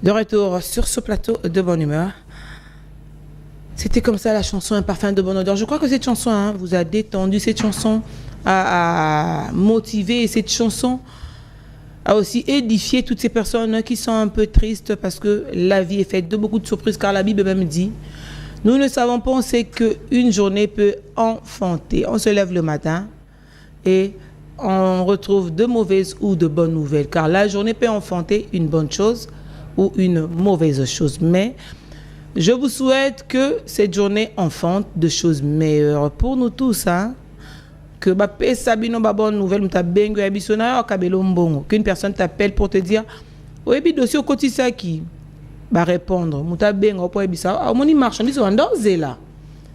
De retour sur ce plateau de bonne humeur. C'était comme ça la chanson Un parfum de bonne odeur. Je crois que cette chanson vous a détendu, cette chanson a motivé, cette chanson a aussi édifié toutes ces personnes qui sont un peu tristes parce que la vie est faite de beaucoup de surprises, car la Bible même dit, nous ne savons pas, on sait qu'une journée peut enfanter. On se lève le matin et on retrouve de mauvaises ou de bonnes nouvelles, car la journée peut enfanter une bonne chose ou une mauvaise chose. Mais je vous souhaite que cette journée enfante de choses meilleures pour nous tous, que bonne nouvelle, qu'une personne t'appelle pour te dire oui, dossier au quotidien qui va répondre, marchandise là.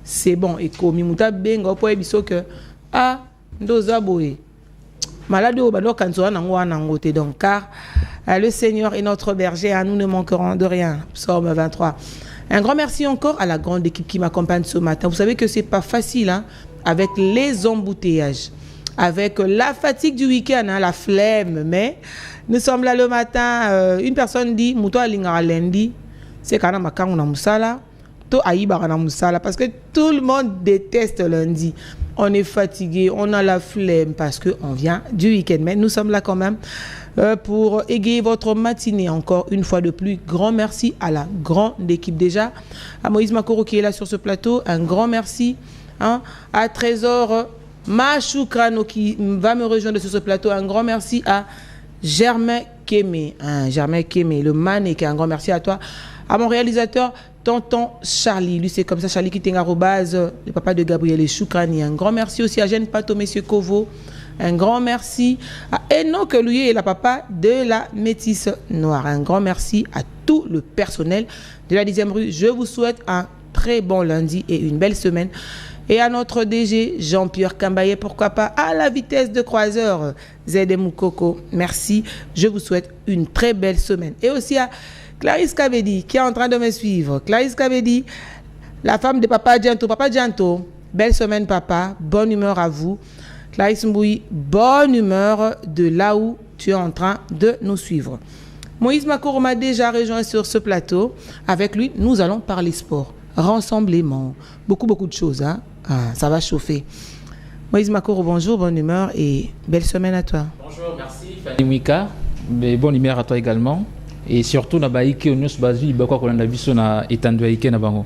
C'est bon, et comme que ndoza boye malade au balo kanzoa nango nangote. Donc car le Seigneur est notre berger, nous ne manquerons de rien. Psaume 23. Un grand merci encore à la grande équipe qui m'accompagne ce matin. Vous savez que c'est pas facile avec les embouteillages, avec la fatigue du week-end, la flemme, mais nous sommes là le matin. Une personne dit muto alingara lundi, c'est kana makangu na musala to aïba na musala, parce que tout le monde déteste lundi. On est fatigué, on a la flemme parce qu'on vient du week-end. Mais nous sommes là quand même pour égayer votre matinée. Encore une fois de plus, grand merci à la grande équipe déjà. À Moïse Makoro qui est là sur ce plateau, un grand merci. À Trésor Machoukrano qui va me rejoindre sur ce plateau. Un grand merci à Germain Kémé. Germain Kémé, le mannequin. Un grand merci à toi. À mon réalisateur, Tonton Charlie. Lui, c'est comme ça, Charlie qui est le papa de Gabriel et Choukrani. Un grand merci aussi à Jeanne Pato, Monsieur Kovo. Un grand merci à Enoch, lui est la papa de la métisse noire. Un grand merci à tout le personnel de la 10e rue. Je vous souhaite un très bon lundi et une belle semaine. Et à notre DG, Jean-Pierre Kambaye, pourquoi pas, à la vitesse de croiseur, Zedemou Koko. Merci. Je vous souhaite une très belle semaine. Et aussi à Clarisse Kabedi, qui est en train de me suivre. Clarisse Kabedi, la femme de Papa Dianto. Papa Dianto, belle semaine, papa. Bonne humeur à vous. Clarisse Mbouy, bonne humeur de là où tu es en train de nous suivre. Moïse Makoro m'a déjà rejoint sur ce plateau. Avec lui, nous allons parler sport, rassemblement, beaucoup de choses. Ça va chauffer. Moïse Makoro, bonjour, bonne humeur et belle semaine à toi. Bonjour, merci Fanny Mwika. Bonne humeur à toi également. Et surtout, na baïké on nous base il quoi qu'on a vu sur na étendue baïké na bango.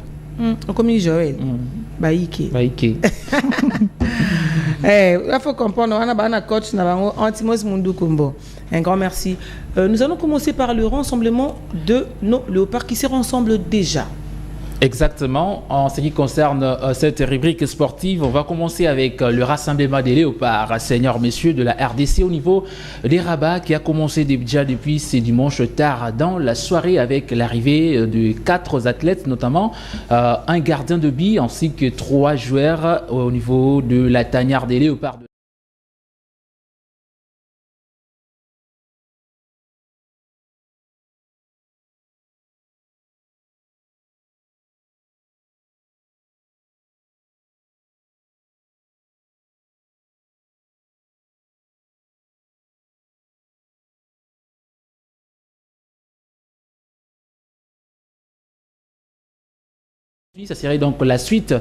Comme Joël. Baïké. Il faut comprendre, on a un coach na bango Antimos Mundu Kumbo. Un grand merci. Nous allons commencer par le rassemblement de nos léopards qui se rassemblent déjà. Exactement. En ce qui concerne cette rubrique sportive, on va commencer avec le rassemblement des léopards, seigneurs messieurs de la RDC au niveau des Rabats, qui a commencé déjà depuis ce dimanche tard dans la soirée avec l'arrivée de 4 athlètes, notamment un gardien de but ainsi que 3 joueurs au niveau de la tanière des léopards. Ça serait donc la suite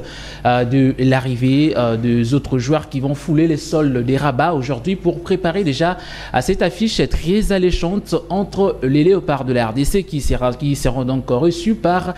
de l'arrivée des autres joueurs qui vont fouler les sols des Rabats aujourd'hui pour préparer déjà à cette affiche très alléchante entre les léopards de la RDC qui seront donc reçus par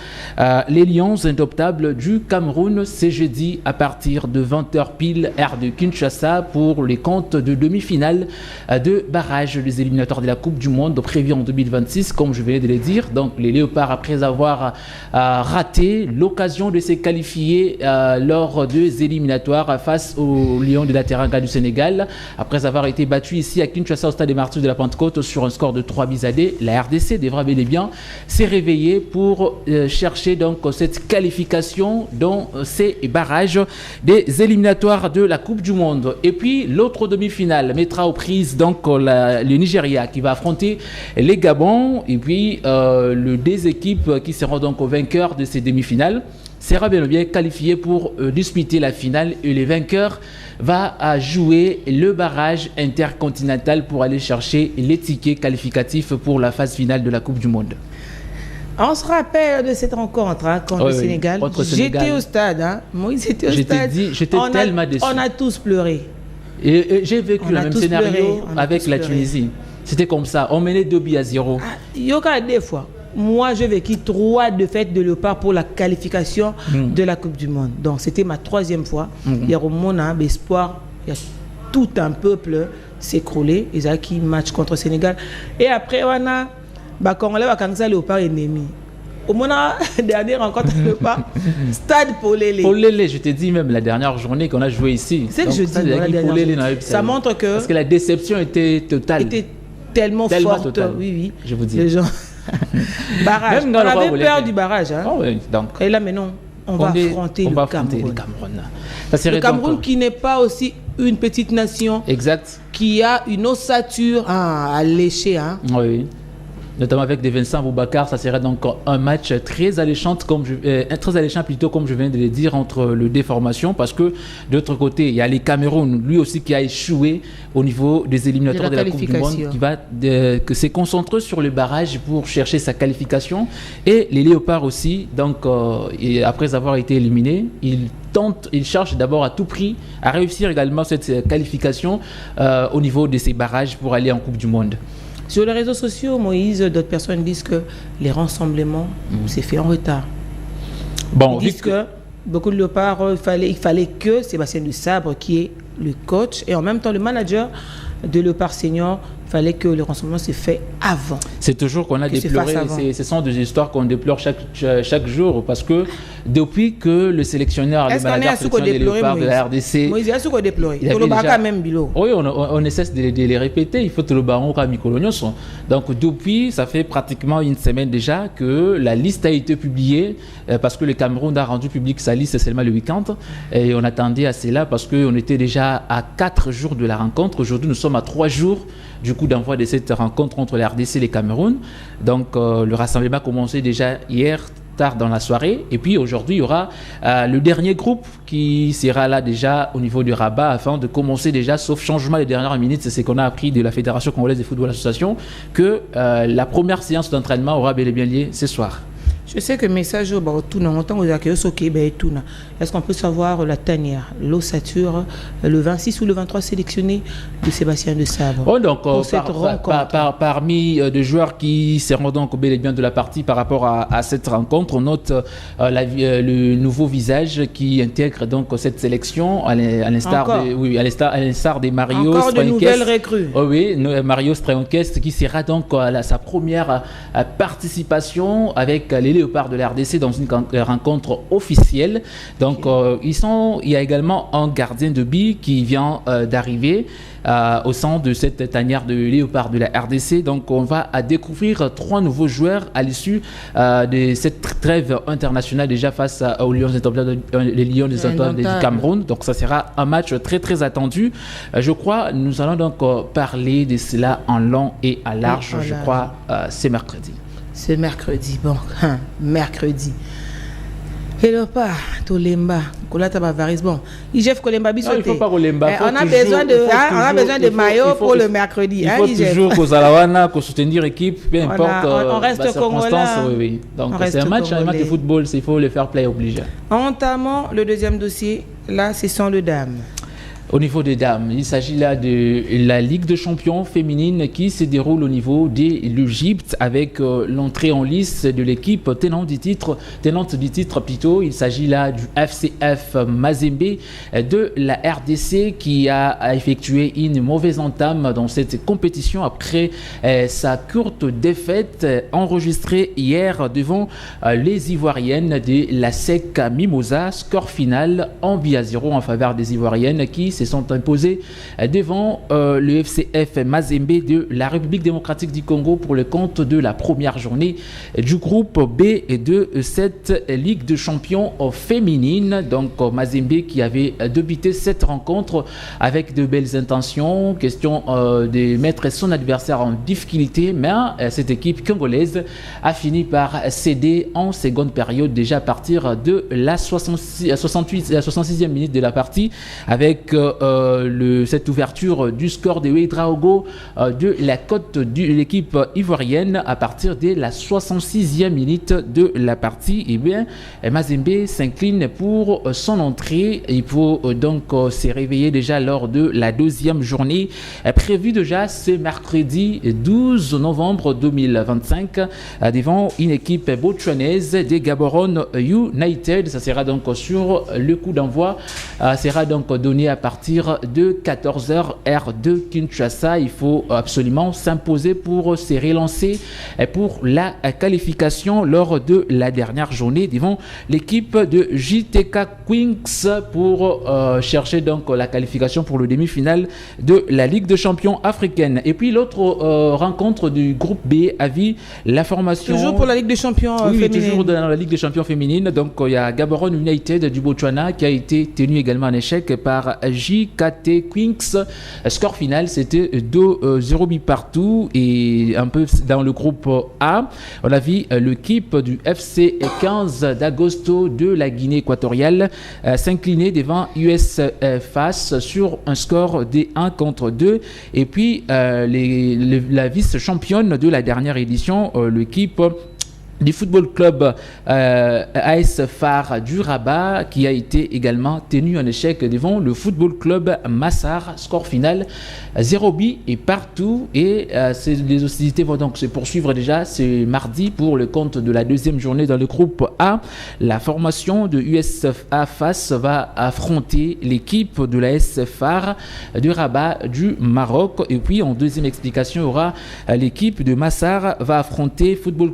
les Lions indoptables du Cameroun ce jeudi à partir de 20h pile heure de Kinshasa pour les comptes de demi-finale de barrage des éliminatoires de la Coupe du Monde prévus en 2026 comme je venais de le dire. Donc les léopards après avoir raté l'occasion de se qualifier lors des éliminatoires face aux Lions de la Teranga du Sénégal. Après avoir été battu ici à Kinshasa au stade des Martyrs de la Pentecôte sur un score de 3-0, la RDC devra bel et bien se réveiller pour chercher donc cette qualification dans ces barrages des éliminatoires de la Coupe du Monde. Et puis l'autre demi-finale mettra aux prises donc le Nigeria qui va affronter les Gabon et puis les deux équipes qui seront donc vainqueurs de ces demi-finales sera bien qualifié pour disputer la finale et les vainqueurs va jouer le barrage intercontinental pour aller chercher les tickets qualificatifs pour la phase finale de la Coupe du Monde. On se rappelle de cette rencontre contre le Sénégal. J'étais au stade. Hein. Moïse était au stade. J'étais tellement déçu. On a tous pleuré. Et j'ai vécu le même scénario avec la Tunisie. C'était comme ça. On menait 2-0. Il y a des fois. Moi, j'ai vécu 3 défaites de Léopard pour la qualification de la Coupe du Monde. Donc, c'était ma 3e fois. Il y a un espoir. Il y a tout un peuple s'écroulé. Ils ont qui match contre le Sénégal. Et après, on a Congolais, Léopard ennemi. Au moment de la dernière rencontre, stade Polélé. Polélé, je te dis même la dernière journée qu'on a joué ici. C'est que je dis, ça montre que... Parce que la déception était totale. Était tellement forte. Totale. Oui. Je vous dis. Les gens... barrage. On avait peur du barrage. Hein. Oh oui, donc. Et là, maintenant, on va affronter le Cameroun. Le Cameroun qui n'est pas aussi une petite nation. Exact. Qui a une ossature à lécher. Hein. Oui. Notamment avec des Vincent Boubacar, ça serait donc un match très alléchant, comme je viens de le dire, entre les deux formations, parce que de l'autre côté, il y a les Cameroun, lui aussi qui a échoué au niveau des éliminatoires de la Coupe du Monde, qui va se concentrer sur le barrage pour chercher sa qualification, et les Léopards aussi, donc après avoir été éliminés, il cherche d'abord à tout prix à réussir également cette qualification au niveau de ces barrages pour aller en Coupe du Monde. Sur les réseaux sociaux, Moïse, d'autres personnes disent que les rassemblements s'est fait en retard. Bon, ils disent que beaucoup de Léopards, il fallait que Sébastien Dusabre, qui est le coach et en même temps le manager de Léopard Senior, il fallait que le rassemblement se fait avant. C'est toujours qu'on a déploré, ce sont des histoires qu'on déplore chaque jour, parce que depuis que le sélectionneur, le manager des Léopards de la RDC... Moïse, il y a ce qu'on déplore. Oui, on essaie de les répéter, il faut que le baron Kamikolonioso. Donc depuis, ça fait pratiquement une semaine déjà que la liste a été publiée, parce que le Cameroun a rendu public sa liste seulement le week-end, et on attendait à cela parce qu'on était déjà à 4 jours de la rencontre. Aujourd'hui, nous sommes à 3 jours du coup d'envoi de cette rencontre entre la RDC et les Cameroun. Donc le rassemblement a commencé déjà hier tard dans la soirée, et puis aujourd'hui il y aura le dernier groupe qui sera là déjà au niveau du Rabat afin de commencer déjà, sauf changement les dernières minutes, c'est ce qu'on a appris de la Fédération Congolaise de Football Association, que la première séance d'entraînement aura bel et bien lieu ce soir. Je sais que le message est-ce qu'on peut savoir la tanière, l'ossature, le 26 ou le 23 sélectionné de Sébastien Dusabre pour cette rencontre. Parmi les joueurs qui seront donc bel et bien de la partie par rapport à cette rencontre, on note le nouveau visage qui intègre donc cette sélection à l'instar de Mario Encore de nouvelles recrues. Mario Straonkest qui sera donc sa première participation avec les Léopards de la RDC dans une rencontre officielle. Donc il y a également un gardien de but qui vient d'arriver au sein de cette tanière de Léopards de la RDC. Donc on va découvrir 3 nouveaux joueurs à l'issue de cette trêve internationale déjà face aux Lions des Antilles du Cameroun. Donc ça sera un match très très attendu. Je crois nous allons donc parler de cela en long et à large. Je crois c'est mercredi. C'est mercredi, mercredi. Léopard, Tolemba, Kolata Bavaris, IGF Kolemba Bissoté. Il faut pas Kolemba. On a besoin de maillots pour le mercredi. Il faut toujours qu'aux Alawana, qu'au soutenir l'équipe, peu importe on reste circonstance. Oui. Donc c'est un match de football, il faut le faire play obligé. Entamons le deuxième dossier, là c'est sans le dame. Au niveau des dames, il s'agit là de la Ligue de champions féminine qui se déroule au niveau de l'Égypte avec l'entrée en lice de l'équipe tenante du titre plutôt. Il s'agit là du FCF Mazembe de la RDC qui a effectué une mauvaise entame dans cette compétition après sa courte défaite enregistrée hier devant les Ivoiriennes de la SEC Mimosa. Score final 1-0 en faveur des Ivoiriennes qui se sont imposés devant le FCF Mazembe de la République démocratique du Congo pour le compte de la première journée du groupe B de cette Ligue de champions féminine. Donc Mazembe qui avait débuté cette rencontre avec de belles intentions, question de mettre son adversaire en difficulté, mais cette équipe congolaise a fini par céder en seconde période déjà à partir de la 66e minute de la partie avec cette ouverture du score de Ouedraogo de la côte de l'équipe ivoirienne à partir de la 66e minute de la partie. Et bien, Mazembe s'incline pour son entrée. Il faut donc se réveiller déjà lors de la deuxième journée prévue déjà ce mercredi 12 novembre 2025 devant une équipe botswanaise des Gaborone United. Ça sera donc sur le coup d'envoi, sera donc donné à partir de 14h heure de Kinshasa. Il faut absolument s'imposer pour se relancer pour la qualification lors de la dernière journée devant l'équipe de JTK Queens pour chercher donc la qualification pour le demi-finale de la Ligue des champions africaine. Et puis l'autre rencontre du groupe B a vu la formation... Toujours pour la Ligue des champions féminine. Toujours dans la Ligue des champions féminine. Donc il y a Gaborone United du Botswana qui a été tenu également en échec par JKT Queens. Score final, c'était 2-0 but partout. Et un peu dans le groupe A, on a vu l'équipe du FC 15 d'Agosto de la Guinée équatoriale s'incliner devant US FAS sur un score de 1-2. Et puis la vice-championne de la dernière édition, l'équipe du football club AS Phare du Rabat, qui a été également tenu en échec devant le football club Massar. Score final 0 but et partout. Et les hostilités vont donc se poursuivre déjà ce mardi pour le compte de la deuxième journée dans le groupe A. La formation de USA FAS va affronter l'équipe de l'AS Phare du Rabat du Maroc. Et puis en deuxième explication, il y aura l'équipe de Massar va affronter Football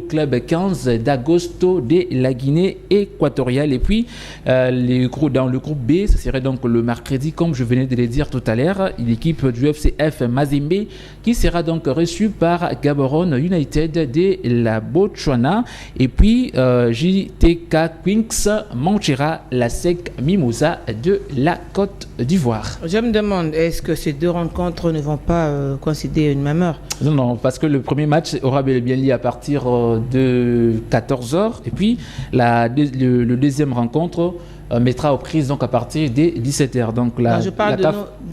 Club 15 d'Agosto de la Guinée équatoriale. Et puis dans le groupe B, ce serait donc le mercredi, comme je venais de le dire tout à l'heure, l'équipe du FCF Mazembe qui sera donc reçue par Gaborone United de la Botswana. Et puis JTK Queens manchera la SEC Mimosa de la Côte d'Ivoire. Je me demande, est-ce que ces deux rencontres ne vont pas coïncider une même heure? Non, parce que le premier match aura bel et bien lieu à partir de 14h. Et puis le deuxième rencontre mettra aux prises donc à partir des 17h. Donc je parle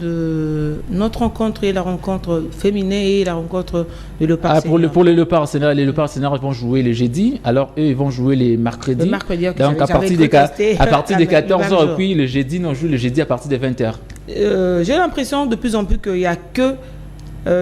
de notre rencontre et la rencontre féminine et la rencontre de Léopard Senior. Pour les Léopards Senior, les Léopards Senior vont jouer les jeudis, alors eux ils vont jouer les mercredis. Okay, donc à partir des 14h, et puis le jeudi, on joue le jeudi à partir des 20h. J'ai l'impression de plus en plus qu'il n'y a que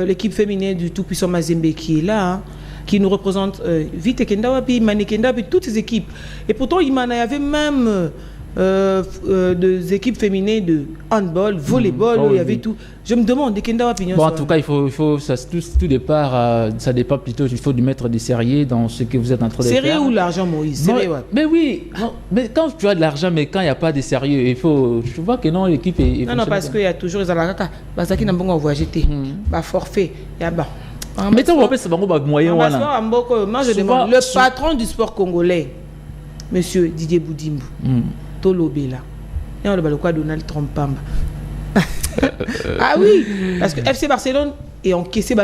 l'équipe féminine du tout-puissant Mazembe qui est là, hein, qui nous représente Vite Kenda, puis Mane Kenda, puis toutes ces équipes. Et pourtant, il y avait même des équipes féminines de handball, volleyball, il y avait tout. Je me demande, Kenda opinion. Bon, en tout cas, il faut ça, tout départ, ça dépend plutôt, il faut lui mettre des sérieux dans ce que vous êtes en train de faire. Sérieux ou l'argent, Moïse? Sérieux, ouais. Mais oui, non, mais quand tu as de l'argent, mais quand il n'y a pas de sérieux, il faut. Je vois que non, l'équipe est. Non, parce qu'il y a toujours les alakaka. Parce qu'il y a un bon voyage, forfait. Il y a mais tu vois, c'est un moyen. Moi, je demande, le patron du sport congolais, monsieur Didier Boudimbo, Tolobela, et on le quoi Donald Trump Pamba. Ah oui, parce que FC Barcelone est encaissé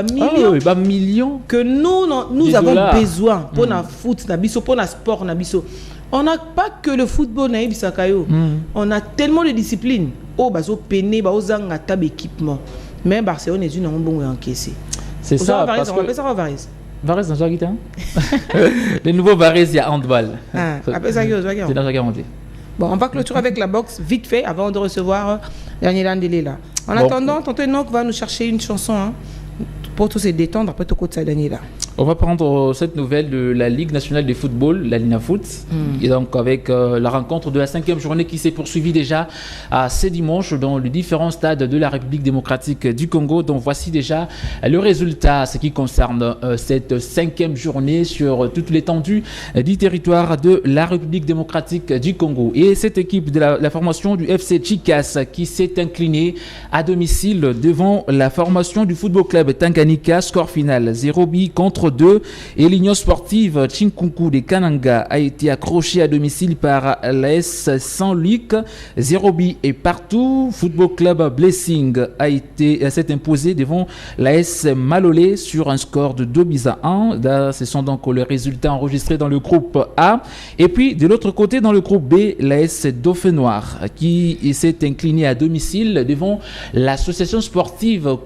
millions que nous avons besoin pour le foot, pour le sport. On n'a pas que le football, on a tellement de disciplines. Équipement. Mais Barcelone est une bombe encaissée. C'est ça, parce que... Varese dans la guitare. Le nouveau Varese, il y a handball. Bon, on va clôturer avec la boxe vite fait avant de recevoir Daniel Andélé là. En attendant, Tonton Enoch va nous chercher une chanson pour tous se détendre après tout coup de ça, Daniela. On va prendre cette nouvelle de la Ligue nationale de football, la Linafoot, et donc avec la rencontre de la 5e journée qui s'est poursuivie déjà ce dimanche dans les différents stades de la République démocratique du Congo. Donc voici déjà le résultat, ce qui concerne cette 5e journée sur toute l'étendue du territoire de la République démocratique du Congo. Et cette équipe de la formation du FC Chikas qui s'est inclinée à domicile devant la formation du football club Tanganyika, score final 0 but contre contre 2. Et l'Union sportive Chinkunku de Kananga a été accrochée à domicile par l'AS Saint-Luc. 0-but et partout. Football Club Blessing s'est imposé devant l'AS Malolé sur un score de 2-1. Là, ce sont donc les résultats enregistrés dans le groupe A. Et puis, de l'autre côté, dans le groupe B, l'AS Dauphin Noir qui s'est incliné à domicile devant l'association sportive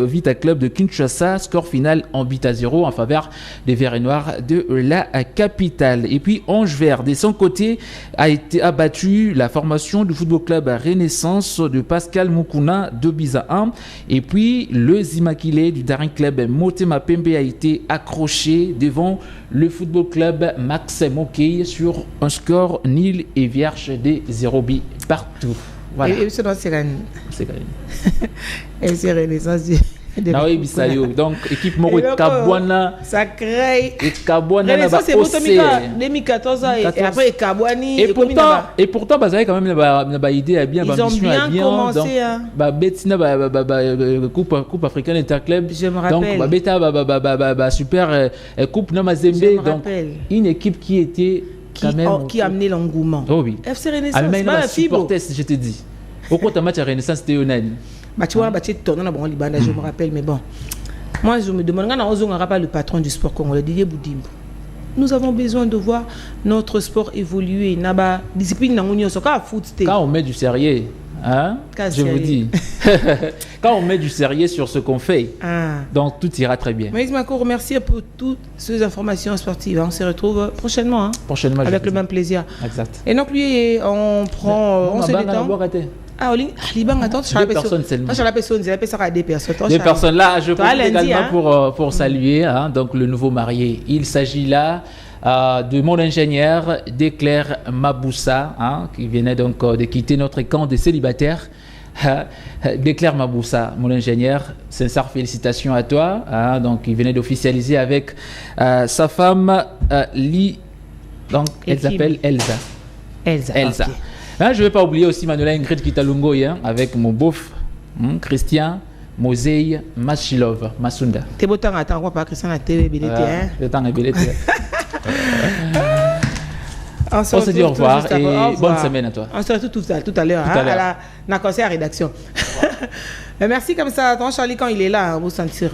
Vita Club de Kinshasa. Score final en but à 0 en faveur des Verts et Noirs de la capitale. Et puis, Ange Vert, de son côté, a battu la formation du Football Club Renaissance de Pascal Mukuna 2-1. Et puis, le Zimakile du Daring Club Motema Pembe a été accroché devant le Football Club Max Mokei sur un score nul et vierge de 0-but partout. Voilà. Et c'est dans c'est Renaissance. Donc équipe Moro Kabwana sacré et Kabwana na ba 2014 et après Kabwani et pourtant bah ça quand même na idée à bien ils ont bien commencé bah betina coupe africaine interclub je me rappelle donc bah beta super coupe na Mazembe donc une équipe qui était qui a amené l'engouement. Oh oui. FC Renaissance pas la fibre. Je te dis. Pourquoi ta match à Renaissance c'était unanime? Bah tu vois, bah tu es tourné dans bon Libanda, je me rappelle, mais bon. Moi je me demande, on n'a pas le patron du sport congolais, Didier Boudimbo. Nous avons besoin de voir notre sport évoluer. Naba discipline dans l'union, quand on met du sérieux, hein, je vous dis, quand on met du sérieux sur ce qu'on fait, donc tout ira très bien. Moïse Mako, remercie pour toutes ces informations sportives. On se retrouve prochainement. Prochainement, avec le même plaisir. Exact. Et donc lui, on prend, on se détend. Ah, Liban, attends, deux personnes seulement. Moi, je l'appelle ça des personnes. Des personnes là, je profite également pour saluer donc, le nouveau marié. Il s'agit là de mon ingénieur Déclaire Maboussa, qui venait donc de quitter notre camp de célibataires. Déclaire Maboussa, mon ingénieur, sincère félicitations à toi. Donc, il venait d'officialiser avec sa femme donc elle s'appelle Elsa. Okay. Je ne vais pas oublier aussi Manuela Ingrid Kitalungo avec mon beauf Christian Mosei Machilov Masunda. T'es beau temps à attendre, pas Christian à TV Bélété. Le temps est Bélété. On se dit au revoir et bonne semaine à toi. On se retrouve tout à l'heure à la conseil à rédaction. Merci comme ça. Attends, Charlie, quand il est là, au sentir.